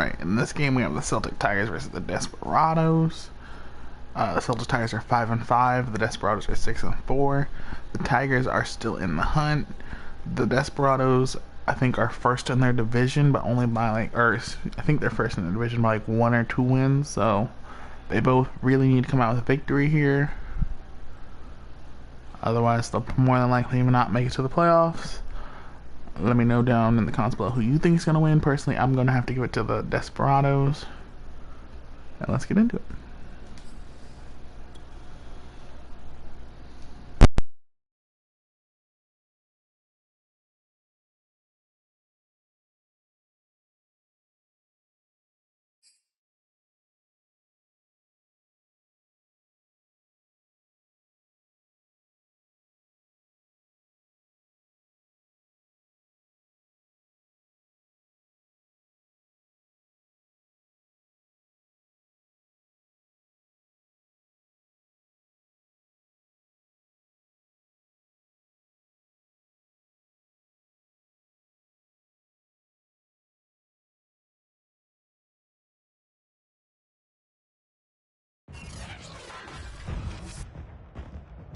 Alright, in this game we have the Celtic Tigers versus the Desperados. The Celtic Tigers are 5-5. The Desperados are 6-4. The Tigers are still in the hunt. The Desperados, I think, are first in their division, but only by I think they're first in the division by 1 or 2 wins. So they both really need to come out with a victory here. Otherwise, they'll more than likely not make it to the playoffs. Let me know down in the comments below who you think is going to win. Personally, I'm going to have to give it to the Desperados. And let's get into it.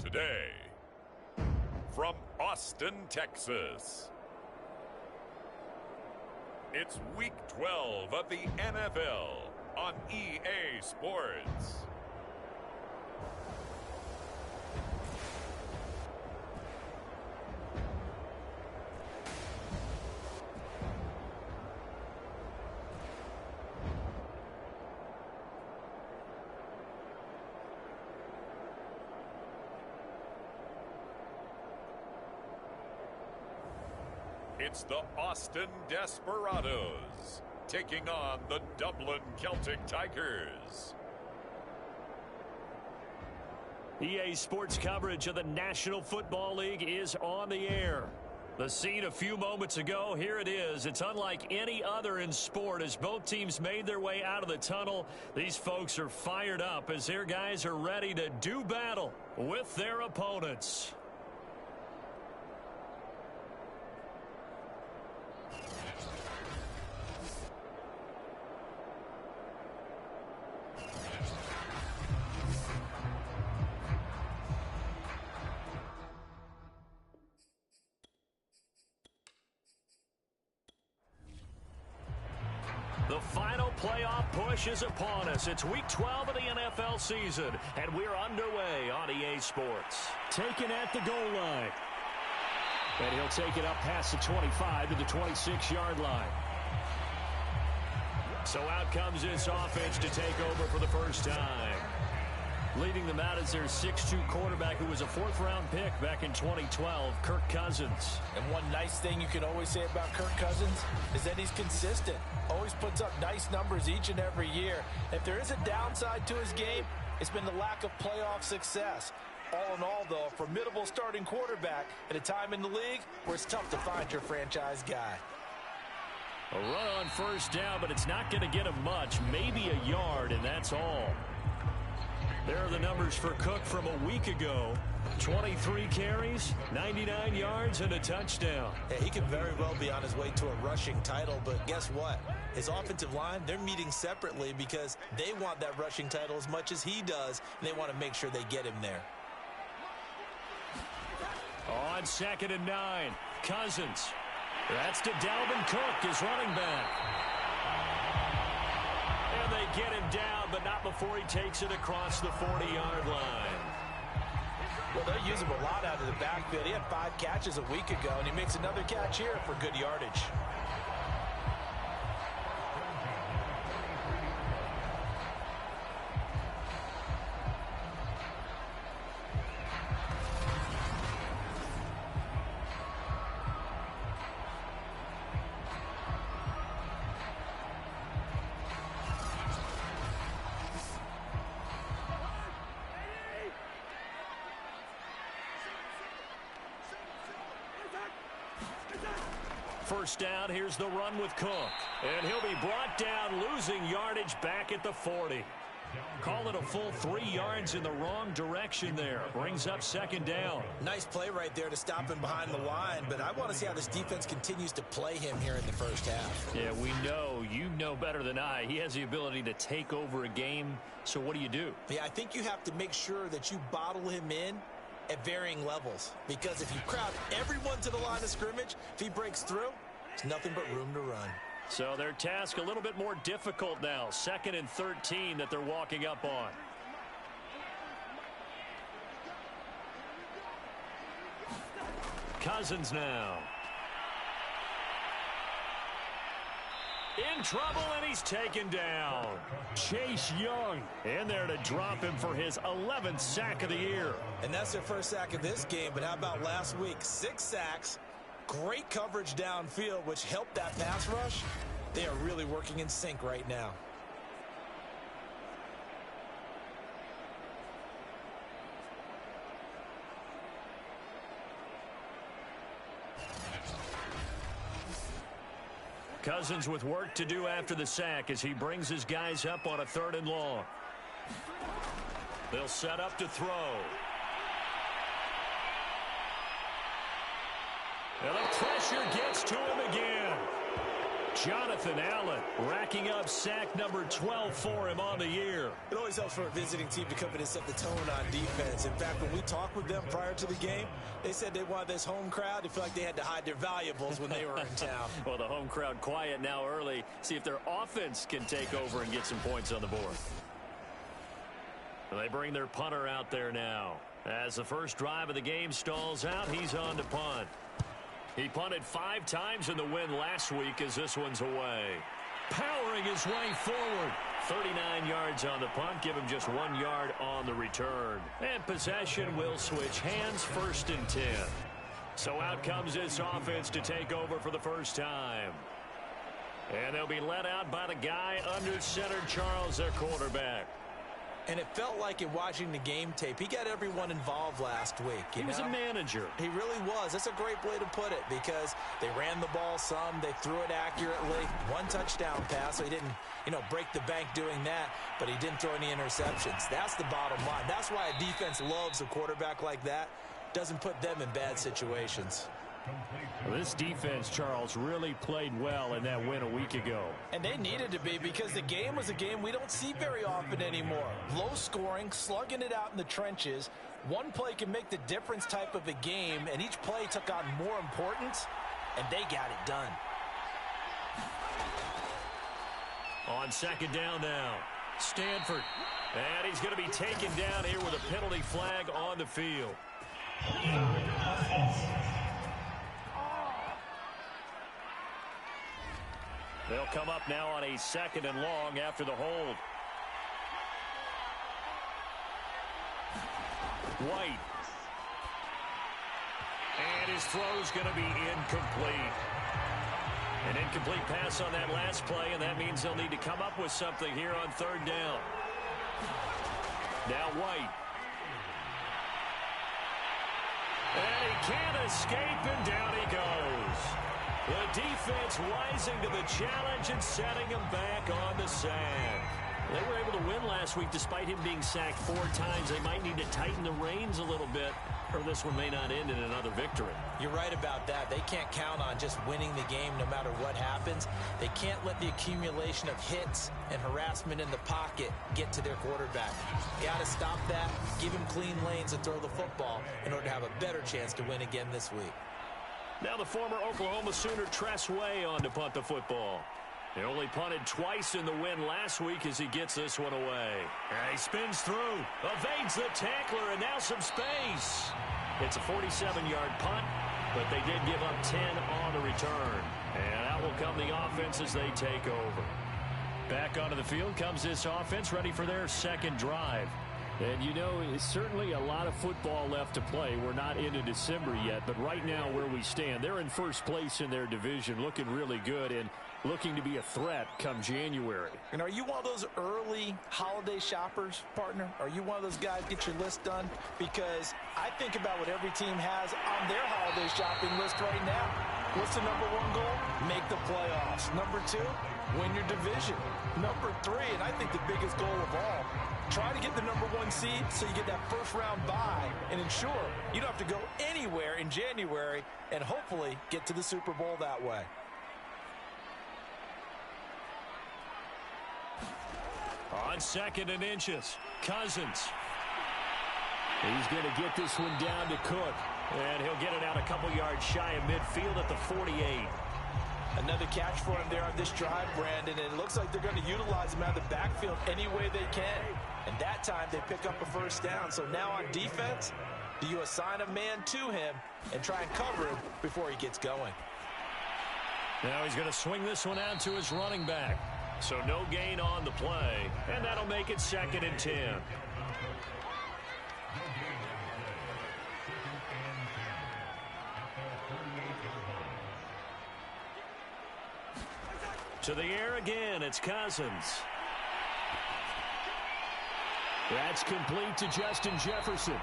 Today, from Austin, Texas, it's Week 12 of the NFL on EA Sports. It's the Austin Desperados taking on the Dublin Celtic Tigers. EA Sports coverage of the National Football League is on the air. The scene a few moments ago, here it is. It's unlike any other in sport as both teams made their way out of the tunnel. These folks are fired up as their guys are ready to do battle with their opponents. The final playoff push is upon us. It's Week 12 of the NFL season, and we're underway on EA Sports. Taken at the goal line. And he'll take it up past the 25 to the 26-yard line. So out comes this offense to take over for the first time. Leading them out is their 6'2 quarterback who was a 4th-round pick back in 2012, Kirk Cousins. And one nice thing you can always say about Kirk Cousins is that he's consistent. Always puts up nice numbers each and every year. If there is a downside to his game, it's been the lack of playoff success. All in all, though, a formidable starting quarterback at a time in the league where it's tough to find your franchise guy. A run on first down, but it's not going to get him much. Maybe a yard, and that's all. There are the numbers for Cook from a week ago. 23 carries, 99 yards, and a touchdown. Yeah, he could very well be on his way to a rushing title, but guess what? His offensive line, they're meeting separately because they want that rushing title as much as he does, and they want to make sure they get him there. On 2nd and 9, Cousins. That's to Dalvin Cook, his running back. And they get him down, but not before he takes it across the 40-yard line. Well, they use him a lot out of the backfield. He had 5 catches a week ago, and he makes another catch here for good yardage. First down, here's the run with Cook. And he'll be brought down, losing yardage back at the 40. Call it a full 3 yards in the wrong direction there. Brings up second down. Nice play right there to stop him behind the line, but I want to see how this defense continues to play him here in the first half. Yeah, we know. You know better than I. He has the ability to take over a game, so what do? Yeah, I think you have to make sure that you bottle him in at varying levels, because if you crowd everyone to the line of scrimmage, if he breaks through, there's nothing but room to run. So their task a little bit more difficult now. 2nd and 13 that they're walking up on. Cousins now. In trouble, and he's taken down. Chase Young in there to drop him for his 11th sack of the year. And that's their first sack of this game, but how about last week? 6 sacks. Great coverage downfield, which helped that pass rush. They are really working in sync right now. Cousins with work to do after the sack as he brings his guys up on a 3rd and long. They'll set up to throw. And the pressure gets to him again. Jonathan Allen racking up sack number 12 for him on the year. It always helps for a visiting team to come in and set the tone on defense. In fact, when we talked with them prior to the game, they said they wanted this home crowd to feel like they had to hide their valuables when they were in town. Well, the home crowd quiet now early. See if their offense can take over and get some points on the board. They bring their punter out there now. As the first drive of the game stalls out, he's on to punt. He punted 5 times in the win last week as this one's away. Powering his way forward. 39 yards on the punt. Give him just 1 yard on the return. And possession will switch hands, 1st and 10. So out comes this offense to take over for the first time. And they'll be let out by the guy under center, Charles, their quarterback. And it felt like in watching the game tape, he got everyone involved last week. He was a manager. He really was. That's a great way to put it, because they ran the ball some, they threw it accurately. 1 touchdown pass, so he didn't, break the bank doing that, but he didn't throw any interceptions. That's the bottom line. That's why a defense loves a quarterback like that. Doesn't put them in bad situations. Well, this defense, Charles, really played well in that win a week ago. And they needed to be, because the game was a game we don't see very often anymore. Low scoring, slugging it out in the trenches. One play can make the difference type of a game, and each play took on more importance, and they got it done. On 2nd down now, Stanford. And he's going to be taken down here with a penalty flag on the field. They'll come up now on a 2nd and long after the hold. White. And his throw's going to be incomplete. An incomplete pass on that last play, and that means they'll need to come up with something here on 3rd down. Now White. And he can't escape, and down he goes. The defense rising to the challenge and setting him back on the sack. They were able to win last week despite him being sacked 4 times. They might need to tighten the reins a little bit, or this one may not end in another victory. You're right about that. They can't count on just winning the game no matter what happens. They can't let the accumulation of hits and harassment in the pocket get to their quarterback. Got to stop that, give him clean lanes to throw the football in order to have a better chance to win again this week. Now the former Oklahoma Sooner Tress Way on to punt the football. He only punted twice in the win last week as he gets this one away. And he spins through, evades the tackler, and now some space. It's a 47-yard punt, but they did give up 10 on the return. And out will come the offense as they take over. Back onto the field comes this offense, ready for their 2nd drive. And, it's certainly a lot of football left to play. We're not into December yet, but right now where we stand, they're in 1st place in their division, looking really good and looking to be a threat come January. And are you one of those early holiday shoppers, partner? Are you one of those guys get your list done? Because I think about what every team has on their holiday shopping list right now. What's the #1 goal? make the playoffs. Number 2, win your division. Number 3, and I think the biggest goal of all, try to get the number 1 seed so you get that first-round bye and ensure you don't have to go anywhere in January and hopefully get to the Super Bowl that way. On 2nd and inches, Cousins. He's going to get this one down to Cook. And he'll get it out a couple yards shy of midfield at the 48. Another catch for him there on this drive, Brandon, and it looks like they're going to utilize him out of the backfield any way they can. And that time they pick up a first down. So now on defense, do you assign a man to him and try and cover him before he gets going? Now he's going to swing this one out to his running back. So no gain on the play, and that'll make it 2nd and 10. To the air again, it's Cousins. That's complete to Justin Jefferson.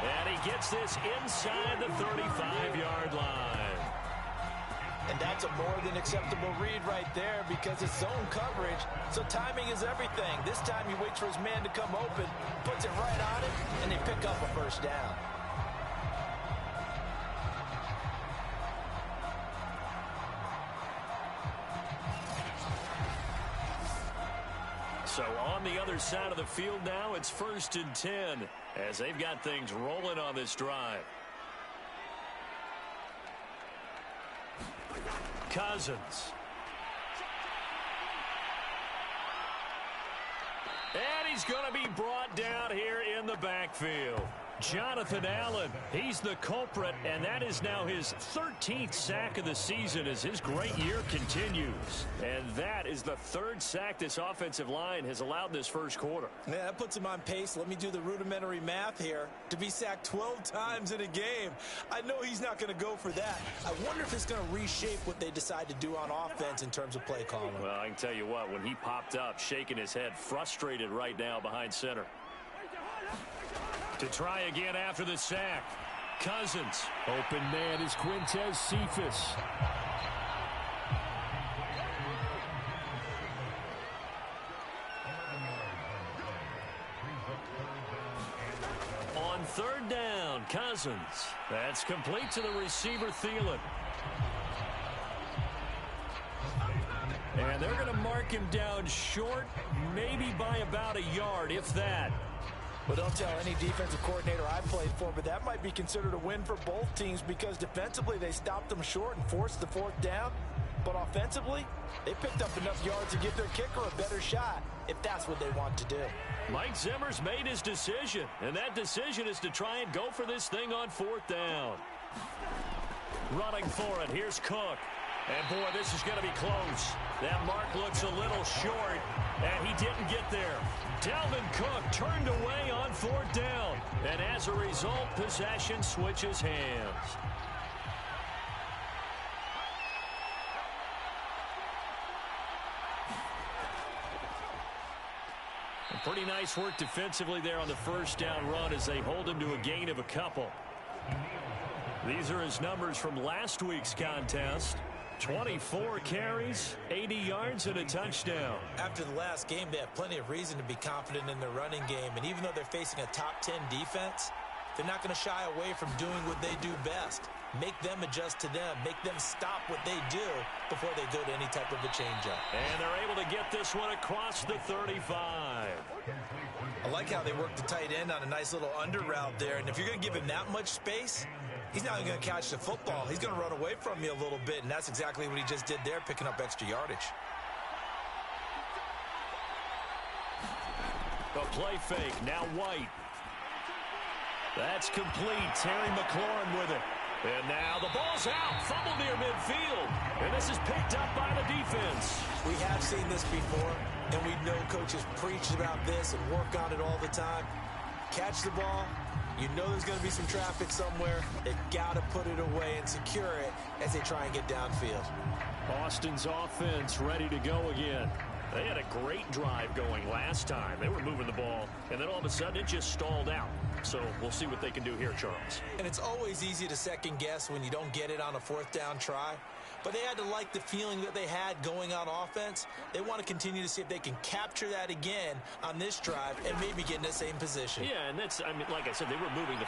And he gets this inside the 35-yard line. And that's a more than acceptable read right there because it's zone coverage, so timing is everything. This time he waits for his man to come open, puts it right on him, and they pick up a first down. So on the other side of the field now, it's 1st and 10 as they've got things rolling on this drive. Cousins. And he's going to be brought down here in the backfield. Jonathan Allen, he's the culprit, and that is now his 13th sack of the season as his great year continues. And that is the 3rd sack this offensive line has allowed this first quarter. Yeah, that puts him on pace. Let me do the rudimentary math here. To be sacked 12 times in a game, I know he's not going to go for that. I wonder if it's going to reshape what they decide to do on offense in terms of play calling. Well, I can tell you what, when he popped up, shaking his head, frustrated right now behind center. To try again after the sack. Cousins. Open man is Quintez Cephas. On 3rd down, Cousins. That's complete to the receiver, Thielen. And they're going to mark him down short, maybe by about a yard, if that. Well, don't tell any defensive coordinator I played for, but that might be considered a win for both teams because defensively they stopped them short and forced the 4th down. But offensively, they picked up enough yards to give their kicker a better shot if that's what they want to do. Mike Zimmer's made his decision, and that decision is to try and go for this thing on 4th down. Running for it, here's Cook. And, boy, this is going to be close. That mark looks a little short, and he didn't get there. Dalvin Cook turned away on 4th down, and as a result, possession switches hands. And pretty nice work defensively there on the 1st down run as they hold him to a gain of a couple. These are his numbers from last week's contest. 24 carries, 80 yards, and a touchdown. After the last game, they have plenty of reason to be confident in their running game. And even though they're facing a top 10 defense, they're not going to shy away from doing what they do best. Make them adjust to them. Make them stop what they do before they go to any type of a changeup. And they're able to get this one across the 35. I like how they work the tight end on a nice little under route there. And if you're going to give him that much space, he's not going to catch the football. He's going to run away from you a little bit, and that's exactly what he just did there, picking up extra yardage. The play fake, now White. That's complete. Terry McLaurin with it. And now the ball's out. Fumble near midfield. And this is picked up by the defense. We have seen this before, and we know coaches preach about this and work on it all the time. Catch the ball. You know there's going to be some traffic somewhere. They've got to put it away and secure it as they try and get downfield. Austin's offense ready to go again. They had a great drive going last time. They were moving the ball, and then all of a sudden it just stalled out. So we'll see what they can do here, Charles. And it's always easy to second guess when you don't get it on a 4th down try. but they had to like the feeling that they had going on offense. They want to continue to see if they can capture that again on this drive and maybe get in the same position. Yeah, and that's, I mean, like I said, they were moving and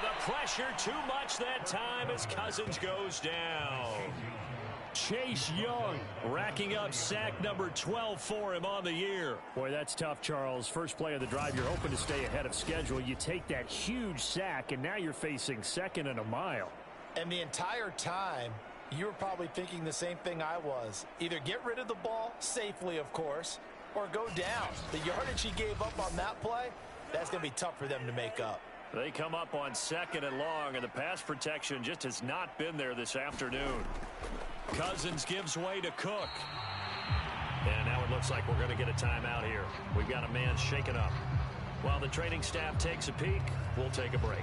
the pressure too much that time as Cousins goes down. Chase Young racking up sack number 12 for him on the year. Boy, that's tough, Charles. First play of the drive, you're hoping to stay ahead of schedule. You take that huge sack, and now you're facing second and a mile. And the entire time, you were probably thinking the same thing I was. Either get rid of the ball, safely of course, or go down. The yardage he gave up on that play, that's going to be tough for them to make up. They come up on second and long, and the pass protection just has not been there this afternoon. Cousins gives way to Cook. And now it looks like we're going to get a timeout here. We've got a man shaken up. While the training staff takes a peek, we'll take a break.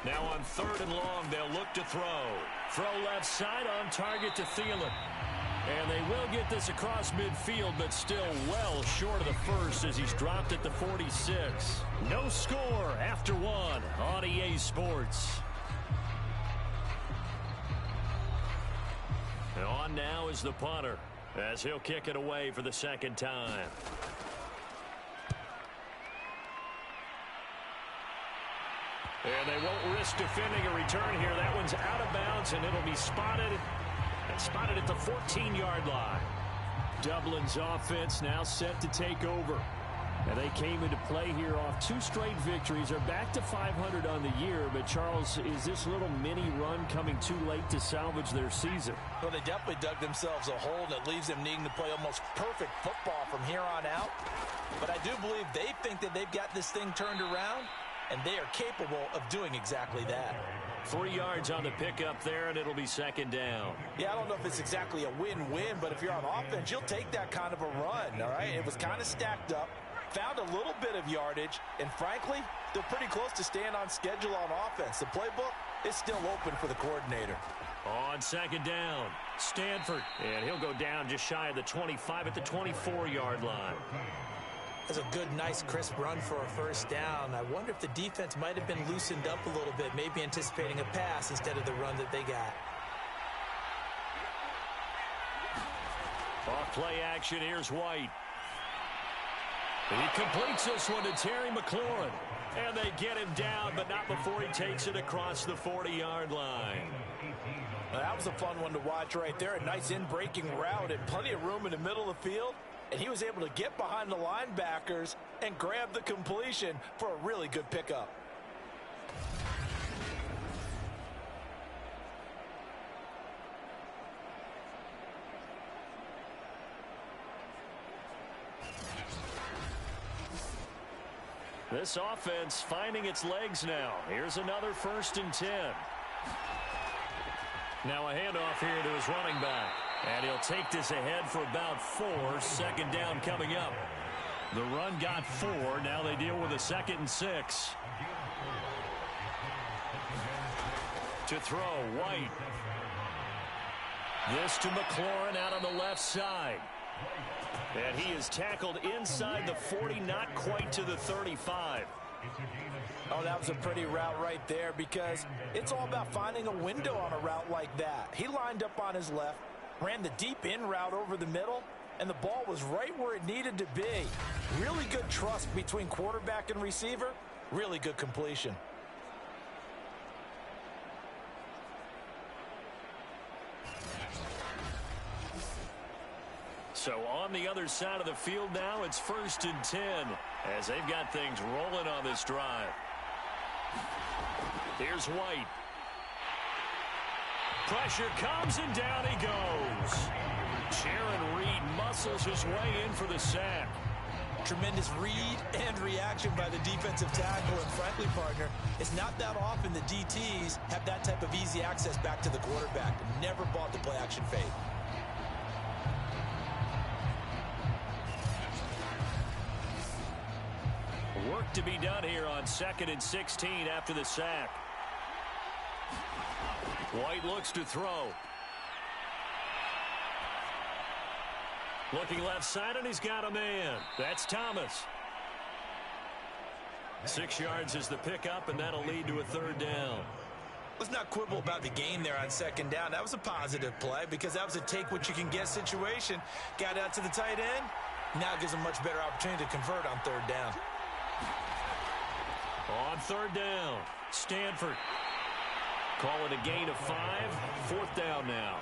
Now on third and long, they'll look to throw. Throw left side on target to Thielen. And they will get this across midfield, but still well short of the first as he's dropped at the 46. No score after one on EA Sports. And on now is the punter as he'll kick it away for the second time. And they won't risk defending a return here. That one's out of bounds, and it'll be spotted at the 14-yard line. Dublin's offense now set to take over. And they came into play here off 2 straight victories. They're back to 500 on the year. But, Charles, is this little mini run coming too late to salvage their season? Well, they definitely dug themselves a hole that leaves them needing to play almost perfect football from here on out. But I do believe they think that they've got this thing turned around, and they are capable of doing exactly that. 3 yards on the pickup there, and it'll be second down. Yeah, I don't know if it's exactly a win-win, but if you're on offense, you'll take that kind of a run, all right? It was kind of stacked up, found a little bit of yardage, and frankly, they're pretty close to staying on schedule on offense. The playbook is still open for the coordinator. On second down, Stanford, and he'll go down just shy of the 25 at the 24-yard line. That's a good, nice, crisp run for a first down. I wonder if the defense might have been loosened up a little bit, maybe anticipating a pass instead of the run that they got. Off play action, here's White. He completes this one to Terry McLaurin. And they get him down, but not before he takes it across the 40-yard line. Well, that was a fun one to watch right there. A nice in-breaking route and plenty of room in the middle of the field. And he was able to get behind the linebackers and grab the completion for a really good pickup. This offense finding its legs now. Here's another 1st and 10. Now a handoff here to his running back. And he'll take this ahead for about 4. Second down coming up. The run got 4. Now they deal with a 2nd and 6. To throw, White. This to McLaurin out on the left side. And he is tackled inside the 40, not quite to the 35. Oh, that was a pretty route right there because it's all about finding a window on a route like that. He lined up on his left, ran the deep in route over the middle, and the ball was right where it needed to be. Really good trust between quarterback and receiver. Really good completion. So on the other side of the field now, it's 1st and 10 as they've got things rolling on this drive. Here's White. Pressure comes and down he goes. Sharon Reed muscles his way in for the sack. Tremendous read and reaction by the defensive tackle. And frankly, partner, it's not that often the DTs have that type of easy access back to the quarterback. Never bought the play action fake. Work to be done here on 2nd and 16 after the sack. White looks to throw. Looking left side, and he's got a man. That's Thomas. 6 yards is the pickup, and that'll lead to a 3rd down. Let's not quibble about the game there on 2nd down. That was a positive play because that was a take-what-you-can-get situation. Got out to the tight end. Now gives a much better opportunity to convert on 3rd down. On 3rd down, Stanford. Call it a gain of 5. 4th down now.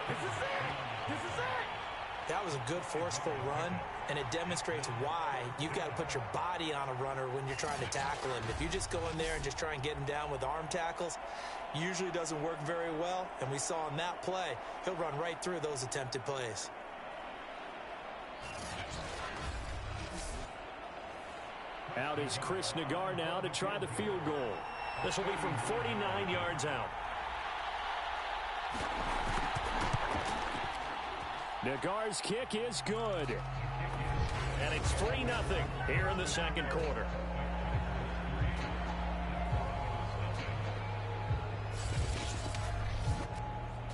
This is it. That was a good forceful run, and it demonstrates why you've got to put your body on a runner when you're trying to tackle him. If you just go in there and just try and get him down with arm tackles, usually doesn't work very well. And we saw on that play, he'll run right through those attempted plays. Out is Chris Nagar now to try the field goal. This will be from 49 yards out. Nagar's kick is good. And it's 3-0 here in the 2nd quarter.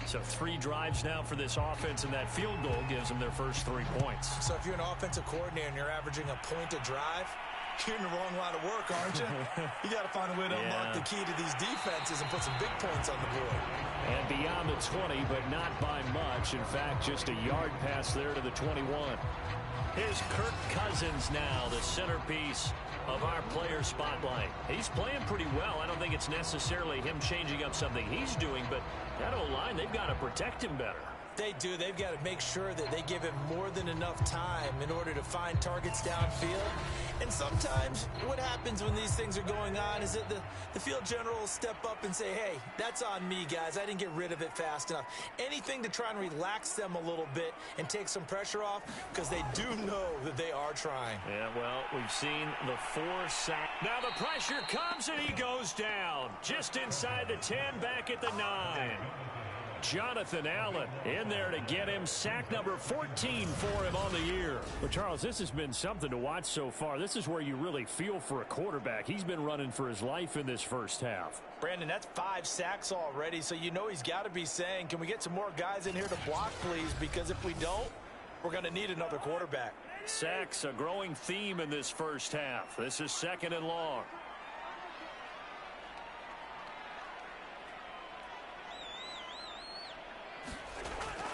So 3 drives now for this offense, and that field goal gives them their first 3 points. So if you're an offensive coordinator and you're averaging a point a drive, you're in the wrong line of work, aren't you? You got to find a way to unlock the key to these defenses and put some big points on the board. And beyond the 20, but not by much. In fact, just a yard pass there to the 21. Here's Kirk Cousins now, the centerpiece of our player spotlight. He's playing pretty well. I don't think it's necessarily him changing up something he's doing, but that O-line, they've got to protect him better. They do. They've got to make sure that they give him more than enough time in order to find targets downfield. And sometimes what happens when these things are going on is that the field general will step up and say, hey, that's on me, guys. I didn't get rid of it fast enough. Anything to try and relax them a little bit and take some pressure off, because they do know that they are trying. Yeah, well, we've seen the 4 sack. Now the pressure comes and he goes down. Just inside the 10, back at the 9. Jonathan Allen in there to get him. Sack number 14 for him on the year. Well, Charles, this has been something to watch so far. This is where you really feel for a quarterback. He's been running for his life in this first half. Brandon, that's 5 sacks already, so you know he's got to be saying, can we get some more guys in here to block, please? Because if we don't, we're going to need another quarterback. Sacks, a growing theme in this first half. This is 2nd and long.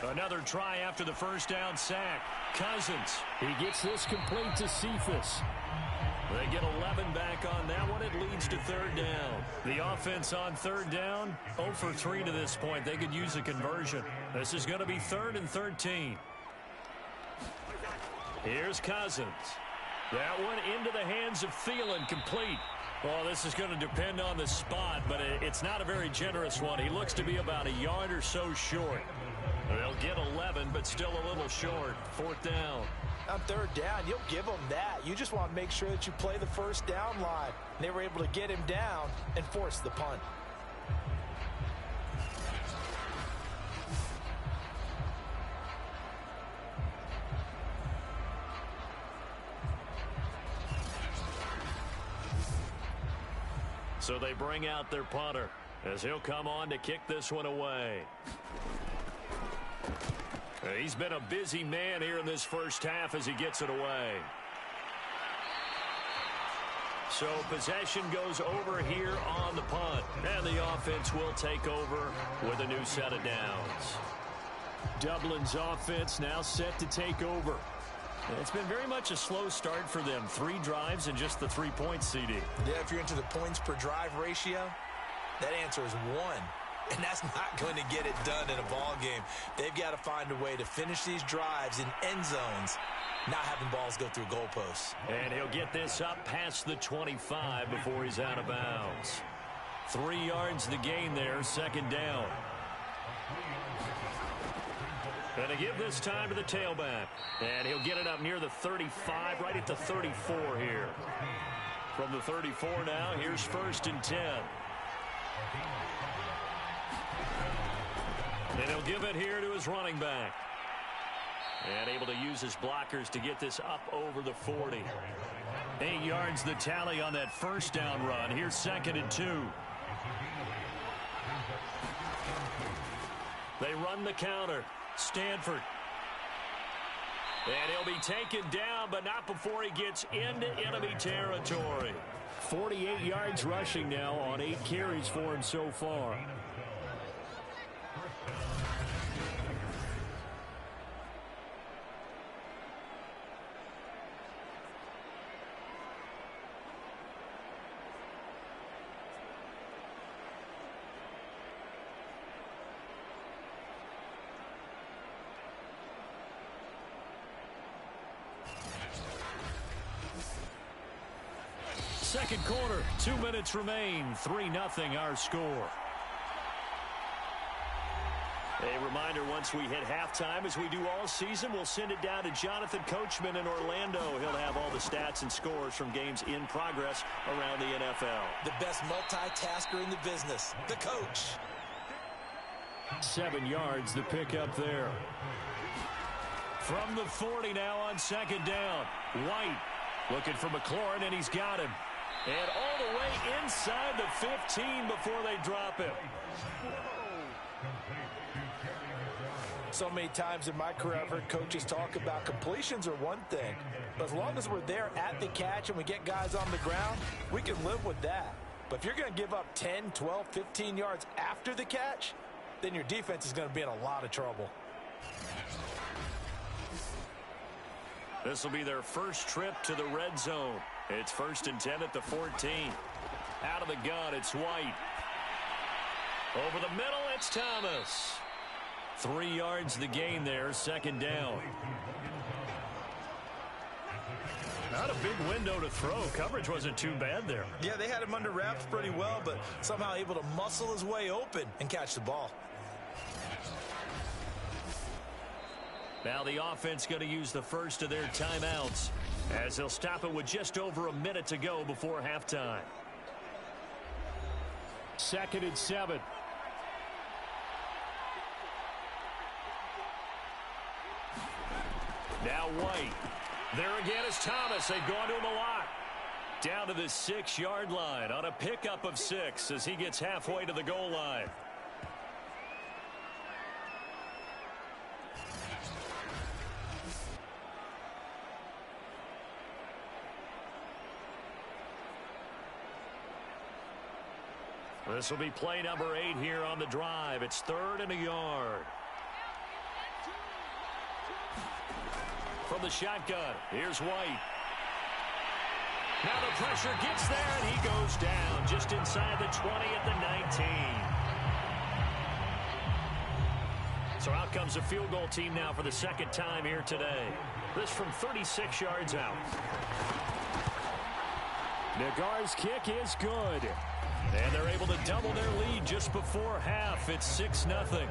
Another try after the first down sack. Cousins, he gets this complete to Cephas. They get 11 back on that one. It leads to 3rd down. The offense on 3rd down, 0 for 3 to this point. They could use a conversion. This is going to be 3rd and 13. Here's Cousins. That one into the hands of Thielen, complete. Well, this is going to depend on the spot, but it's not a very generous one. He looks to be about a yard or so short. They'll get 11, but still a little short. 4th down. On 3rd down, you'll give them that. You just want to make sure that you play the first down line. And they were able to get him down and force the punt. So they bring out their punter as he'll come on to kick this one away. He's been a busy man here in this first half as he gets it away. So possession goes over here on the punt. And the offense will take over with a new set of downs. Dublin's offense now set to take over. It's been very much a slow start for them. 3 drives and just the 3 points, CD. Yeah, if you're into the points per drive ratio, that answer is 1. And that's not going to get it done in a ball game. They've got to find a way to finish these drives in end zones, not having balls go through goalposts. And he'll get this up past the 25 before he's out of bounds. 3 yards the gain there, 2nd down. And to give this time to the tailback. And he'll get it up near the 35, right at the 34 here. From the 34 now, here's 1st and 10. And he'll give it here to his running back. And able to use his blockers to get this up over the 40. 8 yards the tally on that first down run. Here's 2nd and 2. They run the counter. Stanford. And he'll be taken down, but not before he gets into enemy territory. 48 yards rushing now on 8 carries for him so far. Second quarter, 2 minutes remain. 3-0 our score. A reminder, once we hit halftime, as we do all season, we'll send it down to Jonathan Coachman in Orlando. He'll have all the stats and scores from games in progress around the NFL. The best multitasker in the business, the coach. 7 yards, the pickup there. From the 40 now on second down. White looking for McLaurin, and he's got him. And all the way inside the 15 before they drop him. So many times in my career, I've heard coaches talk about completions are one thing. But as long as we're there at the catch and we get guys on the ground, we can live with that. But if you're going to give up 10, 12, 15 yards after the catch, then your defense is going to be in a lot of trouble. This will be their first trip to the red zone. It's 1st and 10 at the 14. Out of the gun, it's White. Over the middle, it's Thomas. 3 yards the gain there, second down. Not a big window to throw. Coverage wasn't too bad there. Yeah, they had him under wraps pretty well, but somehow able to muscle his way open and catch the ball. Now the offense going to use the first of their timeouts as they'll stop it with just over a minute to go before halftime. 2nd and 7. Now White. There again is Thomas. They've gone to him a lot. Down to the 6-yard line on a pickup of 6 as he gets halfway to the goal line. This will be play number 8 here on the drive. It's 3rd and a yard. From the shotgun, here's White. Now the pressure gets there, and he goes down just inside the 20 at the 19. So out comes a field goal team now for the second time here today. This from 36 yards out. Nagar's kick is good. And they're able to double their lead just before half. It's 6-0.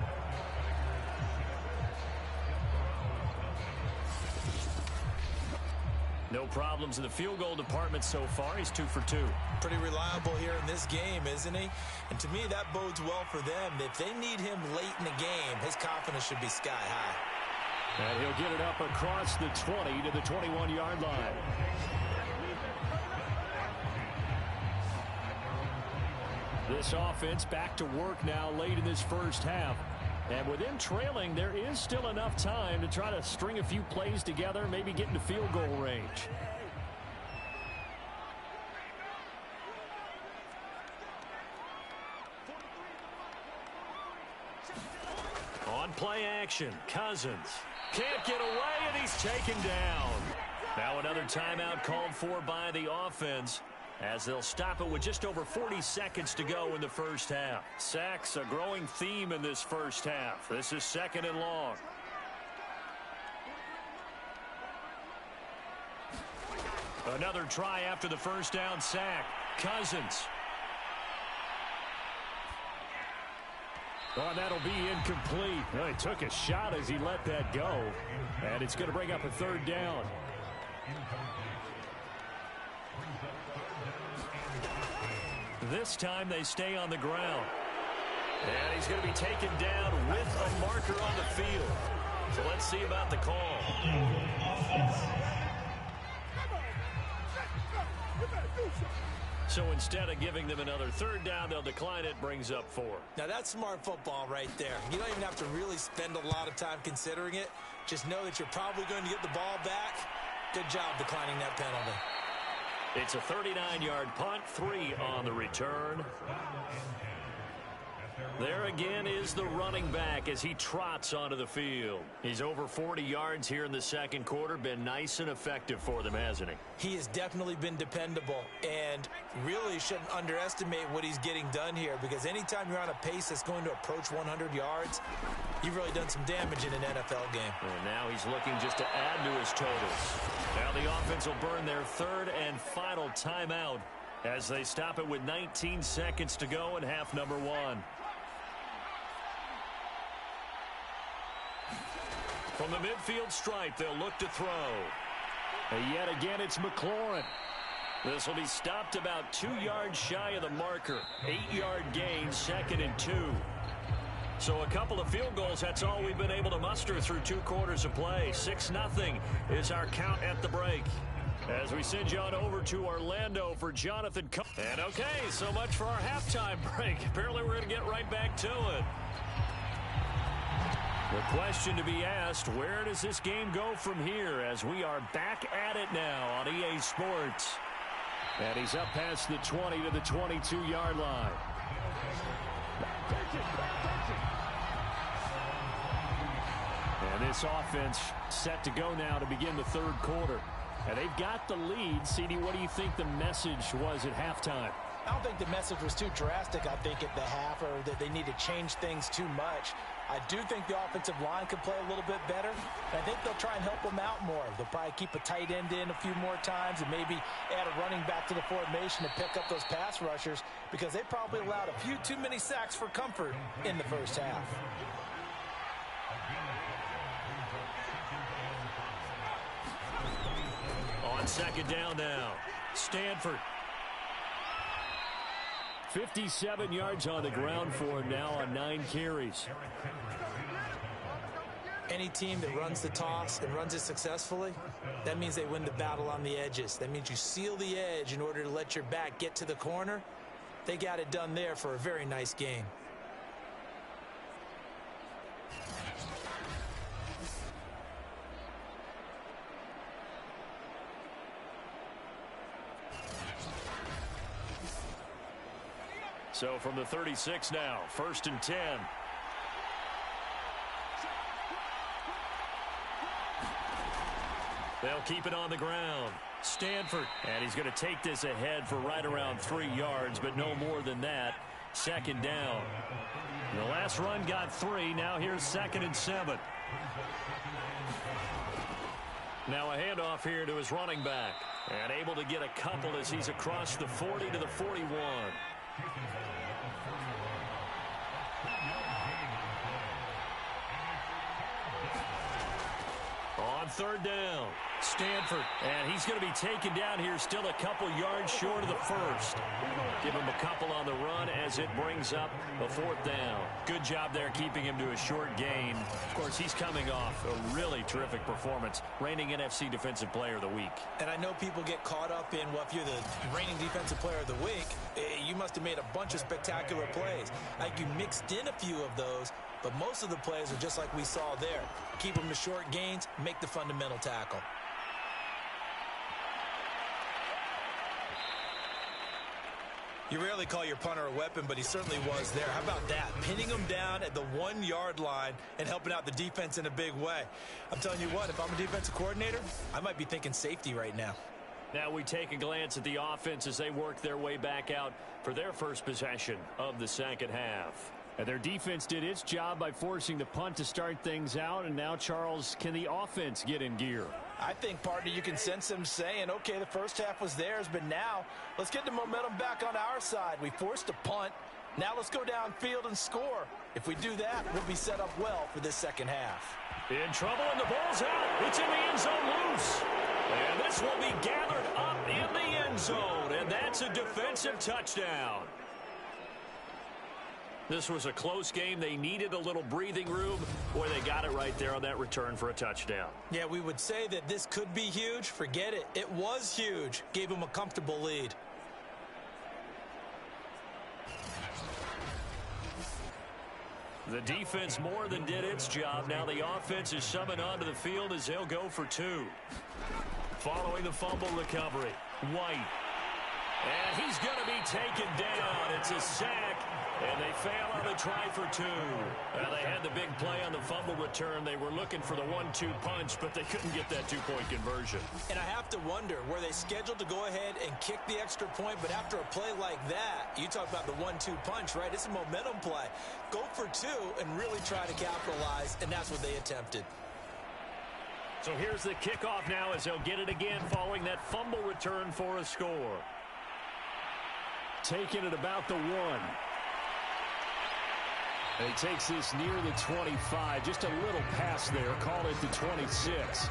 No problems in the field goal department so far. He's 2 for 2. Pretty reliable here in this game, isn't he? And to me, that bodes well for them. If they need him late in the game, his confidence should be sky high. And he'll get it up across the 20 to the 21-yard line. This offense back to work now late in this first half. And with them trailing, there is still enough time to try to string a few plays together, maybe get into field goal range. On play action, Cousins can't get away, and he's taken down. Now another timeout called for by the offense, as they'll stop it with just over 40 seconds to go in the first half. Sacks, a growing theme in this first half. This is 2nd and long. Another try after the first down sack. Cousins. Oh, that'll be incomplete. Well, he took a shot as he let that go. And it's going to bring up a 3rd down. This time they stay on the ground. And he's going to be taken down with a marker on the field. So let's see about the call. So instead of giving them another third down, they'll decline it, brings up 4. Now that's smart football right there. You don't even have to really spend a lot of time considering it. Just know that you're probably going to get the ball back. Good job declining that penalty. It's a 39-yard punt, 3 on the return. There again is the running back as he trots onto the field. He's over 40 yards here in the second quarter. Been nice and effective for them, hasn't he? He has definitely been dependable, and really shouldn't underestimate what he's getting done here, because anytime you're on a pace that's going to approach 100 yards, you've really done some damage in an NFL game. And now he's looking just to add to his totals. Now the offense will burn their third and final timeout as they stop it with 19 seconds to go in half number 1. From the midfield stripe, they'll look to throw. And yet again, it's McLaurin. This will be stopped about 2 yards shy of the marker. 8-yard gain, 2nd and 2. So a couple of field goals, that's all we've been able to muster through 2 quarters of play. 6-0 is our count at the break. As we send you on over to Orlando for Jonathan And okay, so much for our halftime break. Apparently we're going to get right back to it. The question to be asked, where does this game go from here as we are back at it now on EA Sports? And he's up past the 20 to the 22-yard line. And this offense set to go now to begin the third quarter. And they've got the lead. CD, what do you think the message was at halftime? I don't think the message was too drastic, I think, at the half, or that they need to change things too much. I do think the offensive line could play a little bit better. I think they'll try and help them out more. They'll probably keep a tight end in a few more times and maybe add a running back to the formation to pick up those pass rushers, because they probably allowed a few too many sacks for comfort in the first half. On second down now, Stanford. 57 yards on the ground for him now on 9 carries. Any team that runs the toss and runs it successfully, that means they win the battle on the edges. That means you seal the edge in order to let your back get to the corner. They got it done there for a very nice game. So from the 36 now, 1st and 10. They'll keep it on the ground. Stanford, and he's going to take this ahead for right around 3 yards, but no more than that. 2nd down. The last run got 3. Now here's 2nd and 7. Now a handoff here to his running back. And able to get a couple as he's across the 40 to the 41. On 3rd down, Stanford, and he's going to be taken down here still a couple yards short of the first. Give him a couple on the run as it brings up a 4th down. Good job there keeping him to a short gain. Of course, he's coming off a really terrific performance, reigning NFC Defensive Player of the Week. And I know people get caught up in, well, if you're the reigning Defensive Player of the Week, you must have made a bunch of spectacular plays. Like, you mixed in a few of those, but most of the plays are just like we saw there. Keep them to short gains, make the fundamental tackle. You rarely call your punter a weapon, but he certainly was there. How about that? Pinning him down at the 1-yard line and helping out the defense in a big way. I'm telling you what, if I'm a defensive coordinator, I might be thinking safety right now. Now we take a glance at the offense as they work their way back out for their first possession of the second half. And their defense did its job by forcing the punt to start things out. And now, Charles, can the offense get in gear? I think, partner, you can sense them saying, okay, the first half was theirs, but now let's get the momentum back on our side. We forced a punt. Now let's go downfield and score. If we do that, we'll be set up well for this second half. In trouble, and the ball's out. It's in the end zone loose. And this will be gathered up in the end zone. And that's a defensive touchdown. This was a close game. They needed a little breathing room. Boy, they got it right there on that return for a touchdown. Yeah, we would say that this could be huge. Forget it. It was huge. Gave them a comfortable lead. The defense more than did its job. Now the offense is summoned onto the field as they'll go for 2. Following the fumble recovery, White. And he's going to be taken down. It's a sack, and they fail on the try for 2. They had the big play on the fumble return. They were looking for the 1-2 punch, but they couldn't get that 2-point conversion. And I have to wonder, were they scheduled to go ahead and kick the extra point, but after a play like that, you talk about the 1-2 punch, right? It's a momentum play. Go for 2 and really try to capitalize, and that's what they attempted. So here's the kickoff now as they'll get it again following that fumble return for a score. Taking it about the 1. And he takes this near the 25. Just a little pass there. Call it the 26.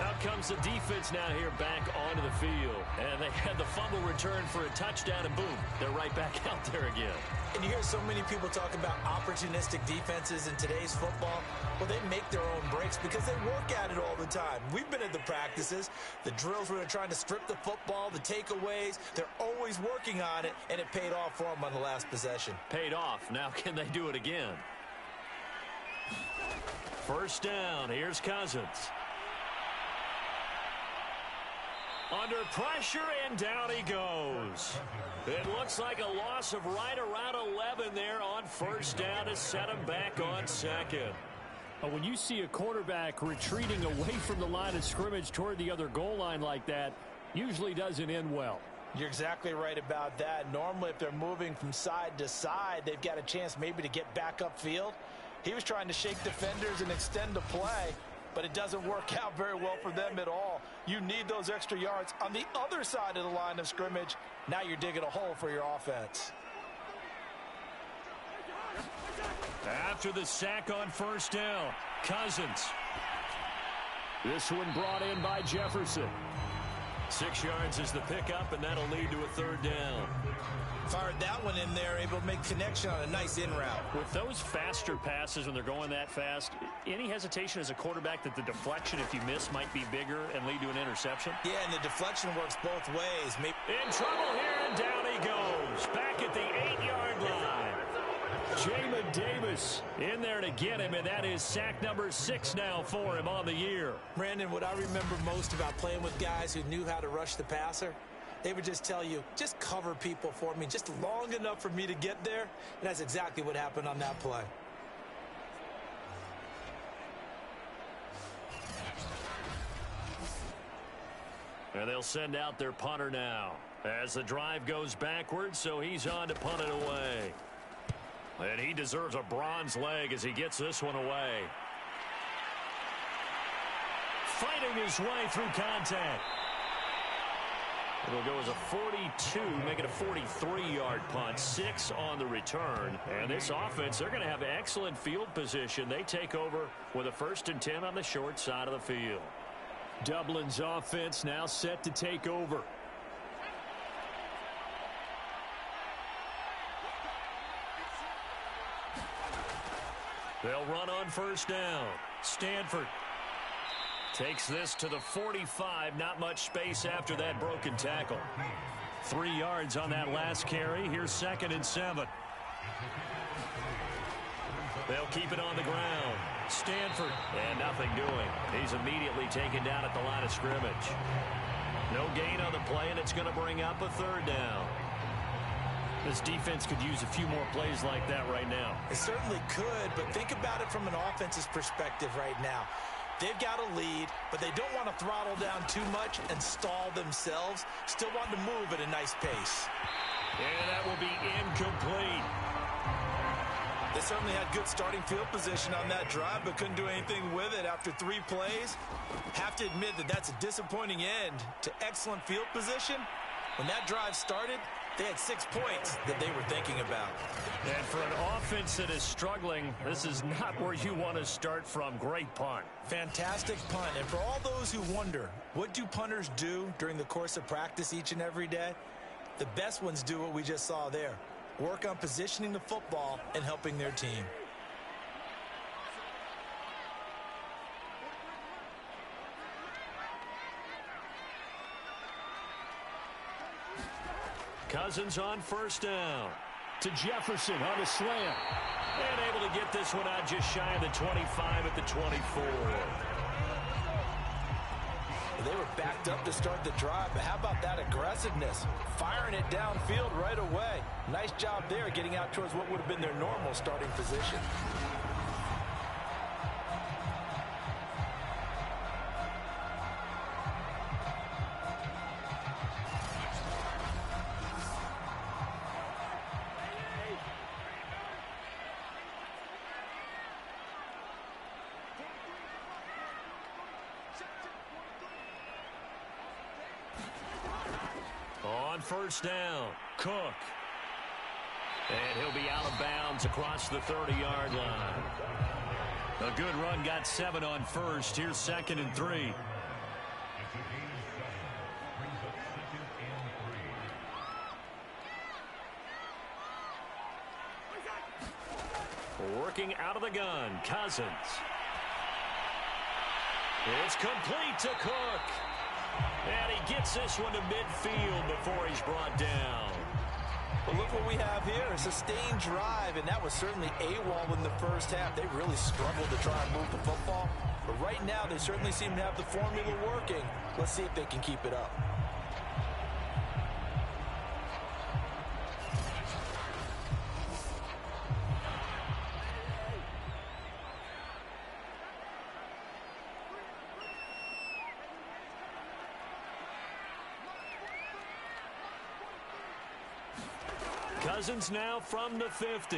Out comes the defense now here back onto the field. And they had the fumble return for a touchdown, and boom, they're right back out there again. And you hear so many people talk about opportunistic defenses in today's football. Well, they make their own breaks because they work at it all the time. We've been at the practices, the drills where they're trying to strip the football, the takeaways. They're always working on it, and it paid off for them on the last possession. Paid off. Now can they do it again? First down. Here's Cousins. Under pressure, and down he goes. It looks like a loss of right around 11 there on first down to set him back on second. When you see a quarterback retreating away from the line of scrimmage toward the other goal line like that, usually doesn't end well. You're exactly right about that. Normally, if they're moving from side to side, they've got a chance maybe to get back upfield. He was trying to shake defenders and extend the play, but it doesn't work out very well for them at all. You need those extra yards on the other side of the line of scrimmage. Now you're digging a hole for your offense. After the sack on first down, Cousins. This one brought in by Jefferson. 6 yards is the pickup, and that'll lead to a third down. Fired that one in there, able to make connection on a nice in route. With those faster passes when they're going that fast, any hesitation as a quarterback that the deflection, if you miss, might be bigger and lead to an interception? Yeah, and the deflection works both ways. In trouble here, and down he goes. Back at the 8-yard line. Jamin Davis in there to get him, and that is sack number 6 now for him on the year. Brandon, what I remember most about playing with guys who knew how to rush the passer, they would just tell you, just cover people for me, just long enough for me to get there. And that's exactly what happened on that play. And they'll send out their punter now as the drive goes backwards, so he's on to punt it away. And he deserves a bronze leg as he gets this one away. Fighting his way through contact. It'll go as a 42, make it a 43-yard punt, 6 on the return. And this offense, they're going to have excellent field position. They take over with a 1st and 10 on the short side of the field. Dublin's offense now set to take over. They'll run on first down. Stanford takes this to the 45. Not much space after that broken tackle. 3 yards on that last carry. Here's 2nd and 7. They'll keep it on the ground. Stanford, and nothing doing. He's immediately taken down at the line of scrimmage. No gain on the play, and it's going to bring up a 3rd down. This defense could use a few more plays like that right now. It certainly could, but think about it from an offense's perspective right now. They've got a lead, but they don't want to throttle down too much and stall themselves. Still want to move at a nice pace. And that will be incomplete. They certainly had good starting field position on that drive, but couldn't do anything with it after 3 plays. Have to admit that that's a disappointing end to excellent field position. When that drive started, they had 6 points that they were thinking about. And for an offense that is struggling, this is not where you want to start from. Great punt. Fantastic punt. And for all those who wonder, what do punters do during the course of practice each and every day? The best ones do what we just saw there. Work on positioning the football and helping their team. Cousins on first down. To Jefferson on the slant. And able to get this one out just shy of the 25 at the 24. They were backed up to start the drive, but how about that aggressiveness? Firing it downfield right away. Nice job there getting out towards what would have been their normal starting position. On first down, Cook. And he'll be out of bounds across the 30-yard line. A good run, got 7 on first. Here's 2nd and 3. Working out of the gun, Cousins. It's complete to Cook. And he gets this one to midfield before he's brought down. Well, look what we have here. A sustained drive, and that was certainly AWOL in the first half. They really struggled to try and move the football. But right now, they certainly seem to have the formula working. Let's see if they can keep it up. Cousins now from the 50.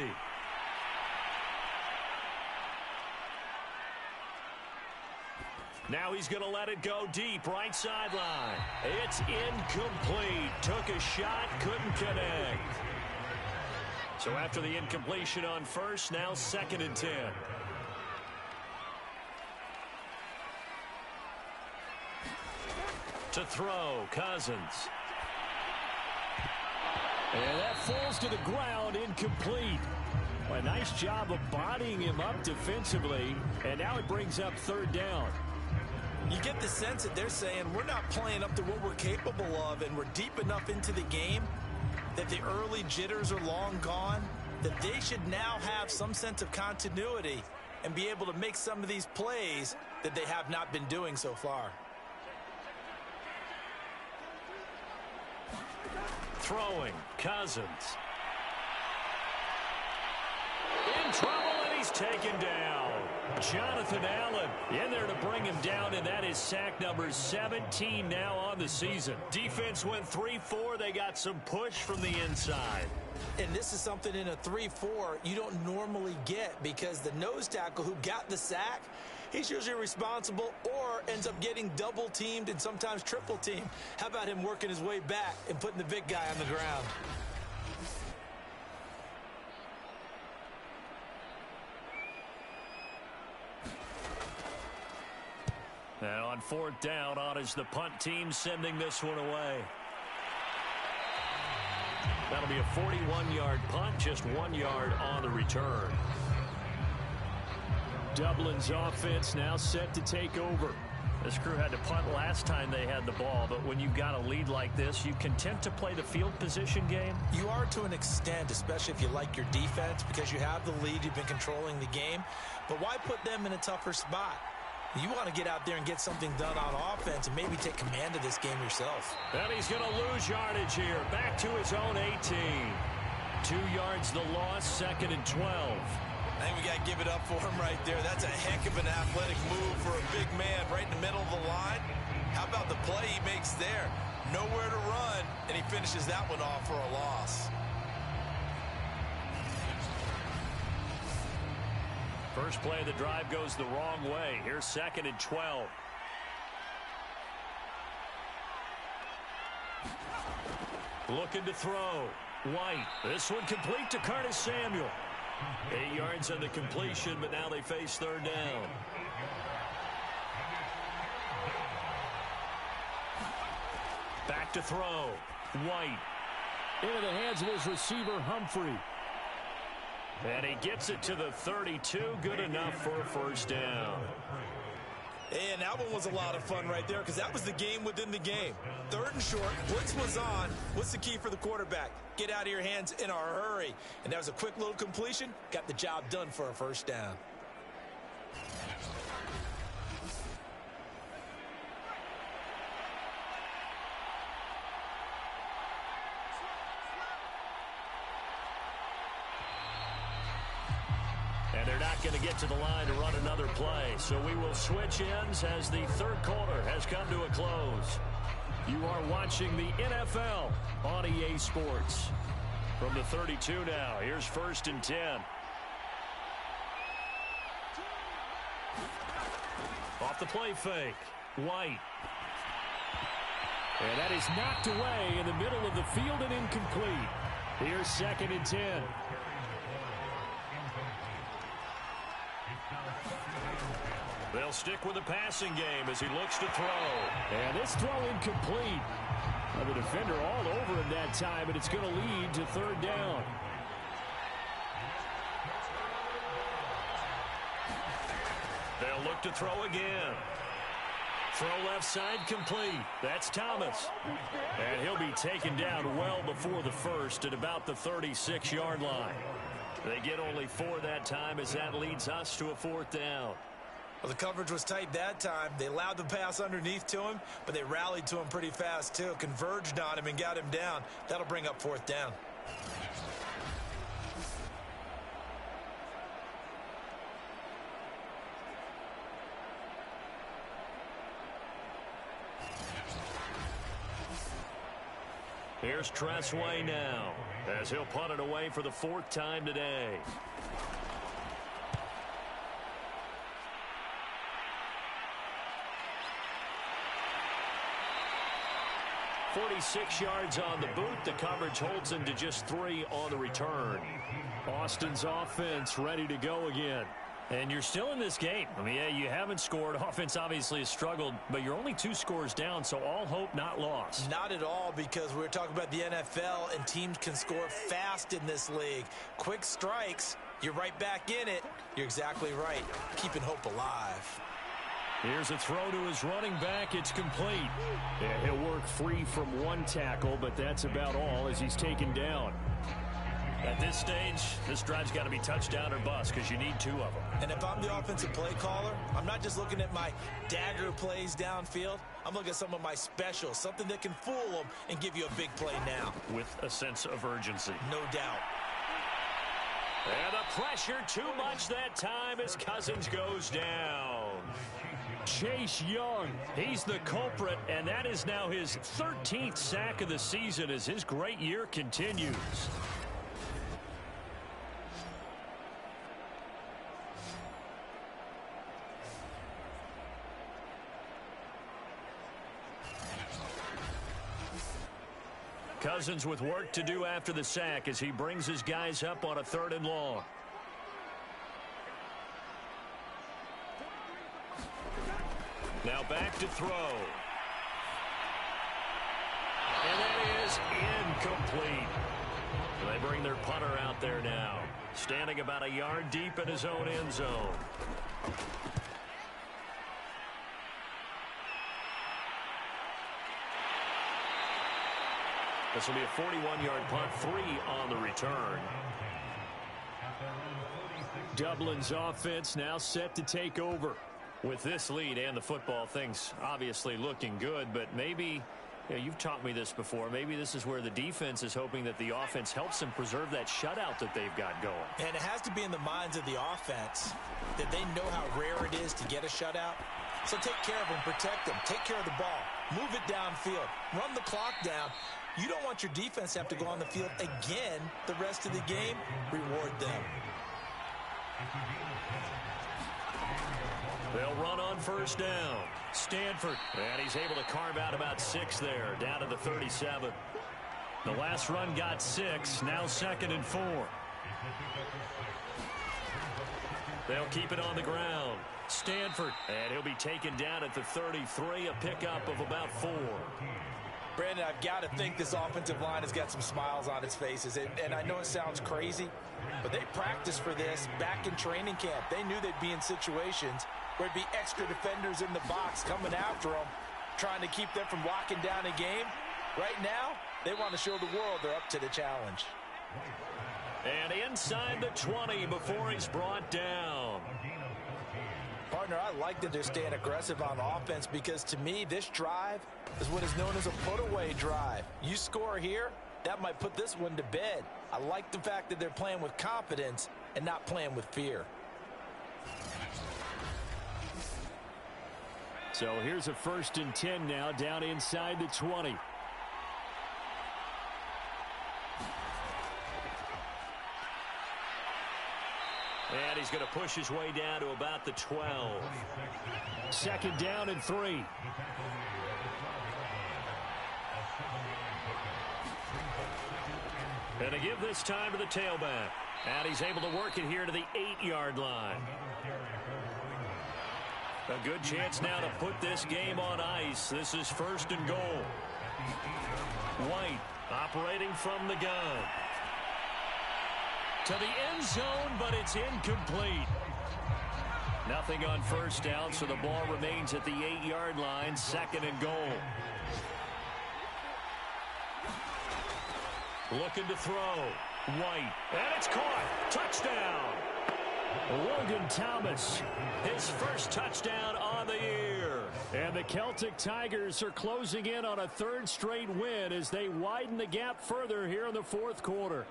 Now he's going to let it go deep, right sideline. It's incomplete. Took a shot, couldn't connect. So after the incompletion on first, now 2nd and 10. To throw, Cousins. And that falls to the ground, incomplete. Well, a nice job of bodying him up defensively, and now it brings up 3rd down. You get the sense that they're saying we're not playing up to what we're capable of, and we're deep enough into the game that the early jitters are long gone, that they should now have some sense of continuity and be able to make some of these plays that they have not been doing so far. Throwing, Cousins. In trouble, and he's taken down. Jonathan Allen in there to bring him down, and that is sack number 17 now on the season. Defense went 3-4. They got some push from the inside. And this is something in a 3-4 you don't normally get, because the nose tackle who got the sack, he's usually responsible or ends up getting double teamed and sometimes triple teamed. How about him working his way back and putting the big guy on the ground? And on 4th down, on is the punt team sending this one away. That'll be a 41-yard punt, just 1 yard on the return. Dublin's offense now set to take over. This crew had to punt last time they had the ball, but when you've got a lead like this, you content to play the field position game? You are to an extent, especially if you like your defense, because you have the lead, you've been controlling the game. But why put them in a tougher spot? You want to get out there and get something done on offense and maybe take command of this game yourself. And he's going to lose yardage here. Back to his own 18. 2 yards the loss, 2nd and 12. I think we got to give it up for him right there. That's a heck of an athletic move for a big man right in the middle of the line. How about the play he makes there? Nowhere to run, and he finishes that one off for a loss. First play of the drive goes the wrong way. Here's 2nd and 12. Looking to throw. White. This one complete to Curtis Samuel. 8 yards on the completion, but now they face 3rd down. Back to throw. White. Into the hands of his receiver, Humphrey. And he gets it to the 32. Good enough for a 1st down. And that one was a lot of fun right there because that was the game within the game. 3rd and short, blitz was on. What's the key for the quarterback? Get out of your hands in a hurry. And that was a quick little completion. Got the job done for a 1st down. And they're not going to get to the line to run another play. So we will switch ends as the 3rd quarter has come to a close. You are watching the NFL on EA Sports. From the 32 now, here's 1st and 10. Off the play fake, White. And that is knocked away in the middle of the field and incomplete. Here's 2nd and 10. They'll stick with the passing game as he looks to throw. And this throw incomplete. The defender all over him that time, and it's going to lead to 3rd down. They'll look to throw again. Throw left side complete. That's Thomas. And he'll be taken down well before the 1st at about the 36-yard line. They get only 4 that time as that leads us to a 4th down. Well, the coverage was tight that time. They allowed the pass underneath to him, but they rallied to him pretty fast, too. Converged on him and got him down. That'll bring up 4th down. Here's Tressway now as he'll punt it away for the 4th time today. 46 yards on the boot. The coverage holds him to just 3 on the return. Austin's offense ready to go again. And you're still in this game. I mean, yeah, you haven't scored. Offense obviously has struggled, but you're only 2 scores down, so all hope not lost. Not at all, because we're talking about the NFL, and teams can score fast in this league. Quick strikes, you're right back in it. You're exactly right. Keeping hope alive. Here's a throw to his running back. It's complete. Yeah, he'll work free from 1 tackle, but that's about all as he's taken down. At this stage, this drive's got to be touchdown or bust because you need 2 of them. And if I'm the offensive play caller, I'm not just looking at my dagger plays downfield. I'm looking at some of my specials, something that can fool them and give you a big play now. With a sense of urgency. No doubt. And the pressure too much that time as Cousins goes down. Chase Young, he's the culprit, and that is now his 13th sack of the season as his great year continues. Cousins with work to do after the sack as he brings his guys up on a 3rd and long. Now back to throw. And that is incomplete. They bring their punter out there now, standing about a yard deep in his own end zone. This will be a 41-yard punt, 3 on the return. Dublin's offense now set to take over. With this lead and the football, things obviously looking good, but maybe, you've taught me this before, maybe this is where the defense is hoping that the offense helps them preserve that shutout that they've got going. And it has to be in the minds of the offense that they know how rare it is to get a shutout. So take care of them, protect them, take care of the ball, move it downfield, run the clock down. You don't want your defense to have to go on the field again the rest of the game. Reward them. They'll run on 1st down. Stanford, and he's able to carve out about 6 there, down to the 37. The last run got 6, now 2nd and 4. They'll keep it on the ground. Stanford, and he'll be taken down at the 33, a pickup of about 4. Brandon, I've got to think this offensive line has got some smiles on its faces. And I know it sounds crazy, But they practiced for this back in training camp. They knew they'd be in situations where there'd be extra defenders in the box coming after them, trying to keep them from locking down a game. Right now, they want to show the world they're up to the challenge. And inside the 20 before he's brought down. Partner, I like that they're staying aggressive on offense because, to me, this drive is what is known as a put-away drive. You score here, that might put this one to bed. I like the fact that they're playing with confidence and not playing with fear. So here's a 1st and 10 now down inside the 20. And he's going to push his way down to about the 12. 2nd down and 3. And to give this time to the tailback. And he's able to work it here to the 8-yard line. A good chance now to put this game on ice. This is 1st and goal. White operating from the gun. To the end zone, but it's incomplete. Nothing on 1st down, so the ball remains at the 8-yard line. 2nd and goal. Looking to throw. White. And it's caught. Touchdown. Logan Thomas. His 1st touchdown on the year. And the Celtic Tigers are closing in on a 3rd straight win as they widen the gap further here in the 4th quarter.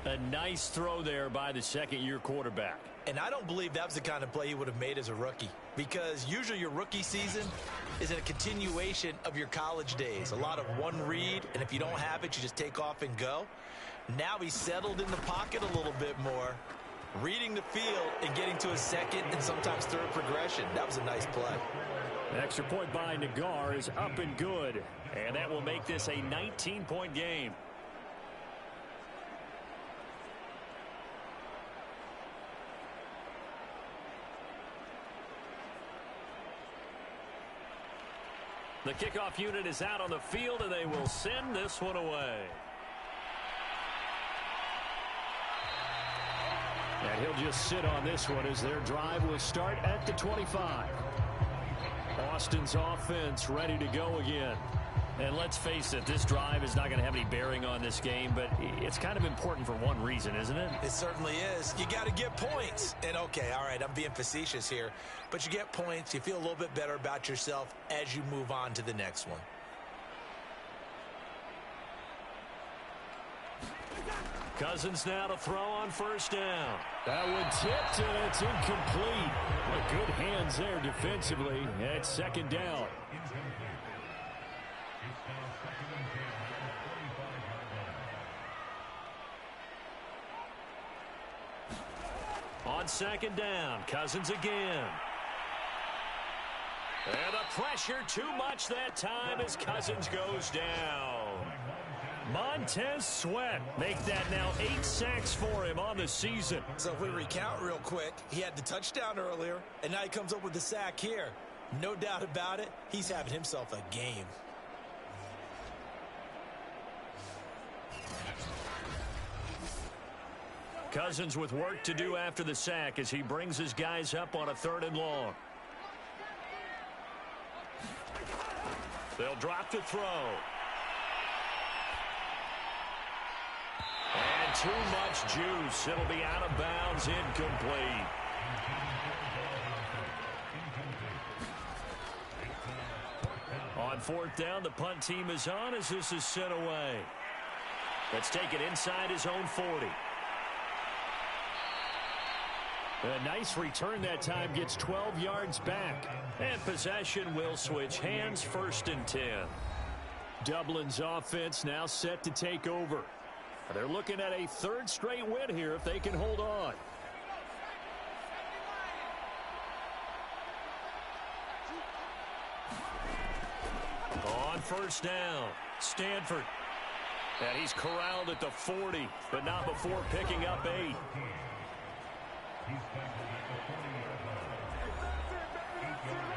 A nice throw there by the 2nd-year quarterback. And I don't believe that was the kind of play he would have made as a rookie, because usually your rookie season is a continuation of your college days. A lot of one read, and if you don't have it, you just take off and go. Now he's settled in the pocket a little bit more, reading the field and getting to a 2nd and sometimes 3rd progression. That was a nice play. An extra point by Nagar is up and good, and that will make this a 19-point game. The kickoff unit is out on the field, and they will send this one away. And he'll just sit on this one as their drive will start at the 25. Austin's offense ready to go again. And let's face it, this drive is not going to have any bearing on this game, but it's kind of important for one reason, isn't it? It certainly is. You got to get points. And, okay, all right, I'm being facetious here, but you get points, you feel a little bit better about yourself as you move on to the next one. Cousins now to throw on 1st down. That one tipped, and it's incomplete. Well, good hands there defensively. And it's 2nd down. On 2nd down, Cousins again. And the pressure too much that time as Cousins goes down. Montez Sweat make that now 8 sacks for him on the season. So if we recount real quick, he had the touchdown earlier, and now he comes up with the sack here. No doubt about it, he's having himself a game. Cousins with work to do after the sack as he brings his guys up on a 3rd and long. They'll drop the throw. And too much juice. It'll be out of bounds, incomplete. On 4th down, the punt team is on as this is sent away. Let's take it inside his own 40. A nice return that time, gets 12 yards back. And possession will switch hands, 1st and 10. Dublin's offense now set to take over. They're looking at a 3rd straight win here if they can hold on. On 1st down, Stanford. And he's corralled at the 40, but not before picking up 8.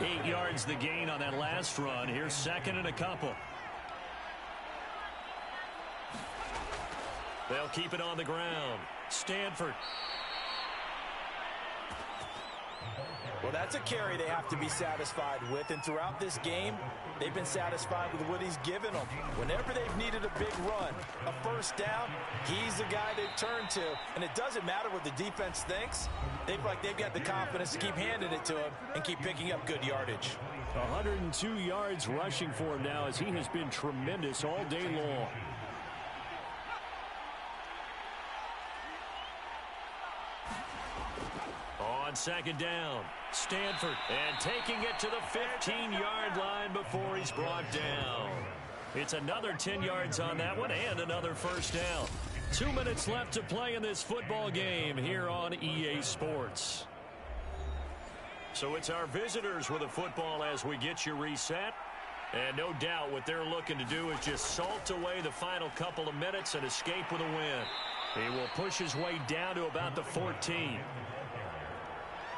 8 yards the gain on that last run. Here's 2nd and a couple. They'll keep it on the ground. Stanford. Well, that's a carry they have to be satisfied with, and throughout this game, they've been satisfied with what he's given them. Whenever they've needed a big run, a first down, he's the guy they've turned to, and it doesn't matter what the defense thinks. They feel like they've got the confidence to keep handing it to him and keep picking up good yardage. 102 yards rushing for him now as he has been tremendous all day long. On second down, Stanford, and taking it to the 15-yard line before he's brought down. It's another 10 yards on that one and another first down. 2 minutes left to play in this football game here on EA Sports. So it's our visitors with the football as we get you reset. And no doubt what they're looking to do is just salt away the final couple of minutes and escape with a win. He will push his way down to about the 14.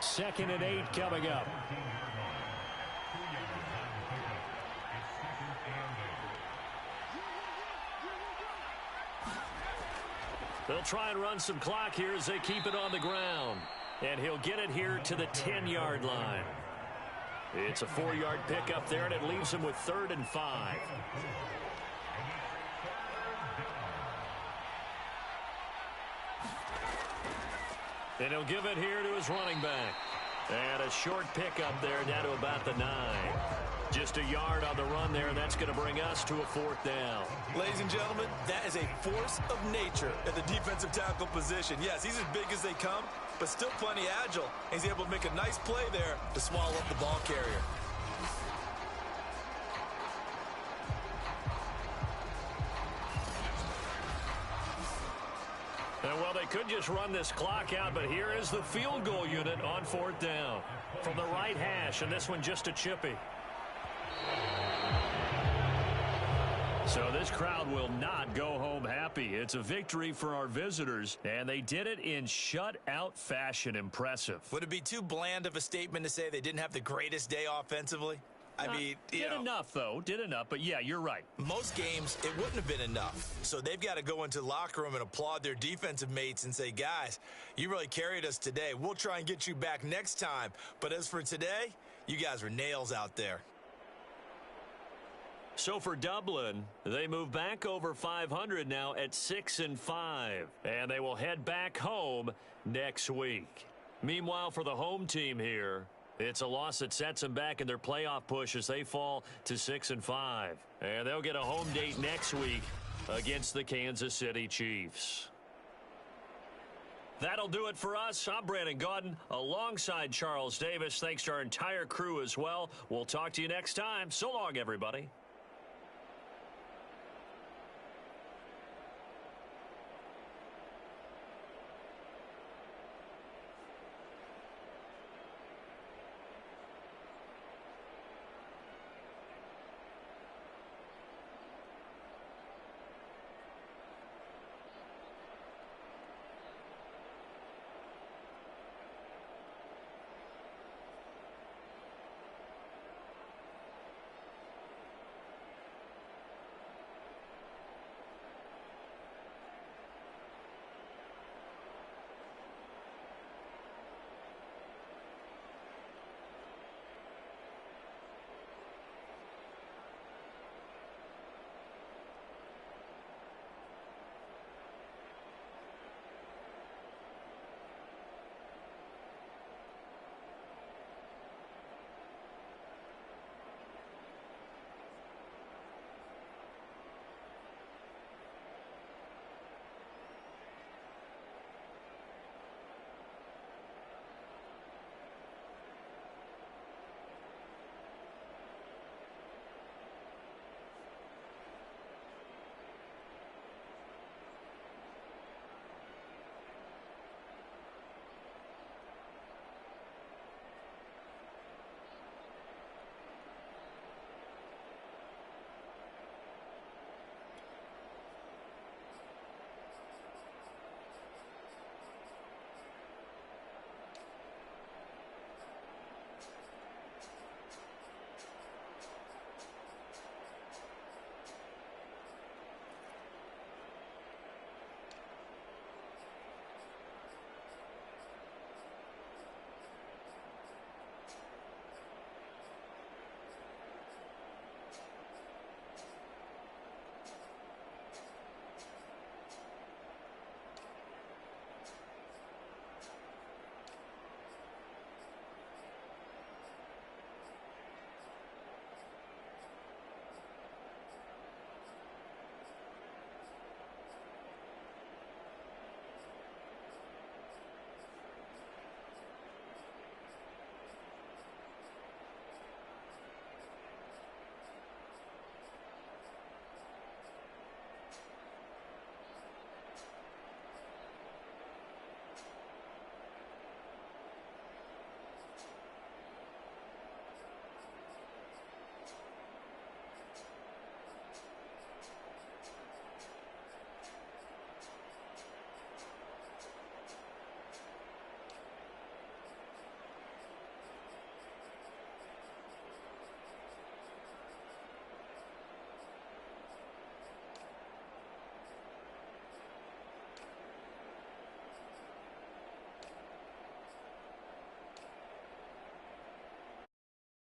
2nd and 8 coming up. They'll try and run some clock here as they keep it on the ground. And he'll get it here to the 10-yard line. It's a 4-yard pickup there, and it leaves him with 3rd and 5. And he'll give it here to his running back. And a short pickup there down to about the 9. Just a yard on the run there, and that's going to bring us to a 4th down. Ladies and gentlemen, that is a force of nature at the defensive tackle position. Yes, he's as big as they come, but still plenty agile. He's able to make a nice play there to swallow up the ball carrier. And well, they could just run this clock out, but here is the field goal unit on 4th down. From the right hash, and this one just a chippy. So this crowd will not go home happy. It's a victory for our visitors, and they did it in shutout fashion. Impressive. Would it be too bland of a statement to say they didn't have the greatest day offensively? I mean, did enough, though. Did enough, but yeah, you're right. Most games, it wouldn't have been enough. So they've got to go into the locker room and applaud their defensive mates and say, guys, you really carried us today. We'll try and get you back next time. But as for today, you guys were nails out there. So for Dublin, they move back over 500 now at 6-5, and they will head back home next week. Meanwhile, for the home team here, it's a loss that sets them back in their playoff push as they fall to 6-5, and they'll get a home date next week against the Kansas City Chiefs. That'll do it for us. I'm Brandon Gaudin alongside Charles Davis. Thanks to our entire crew as well. We'll talk to you next time. So long, everybody.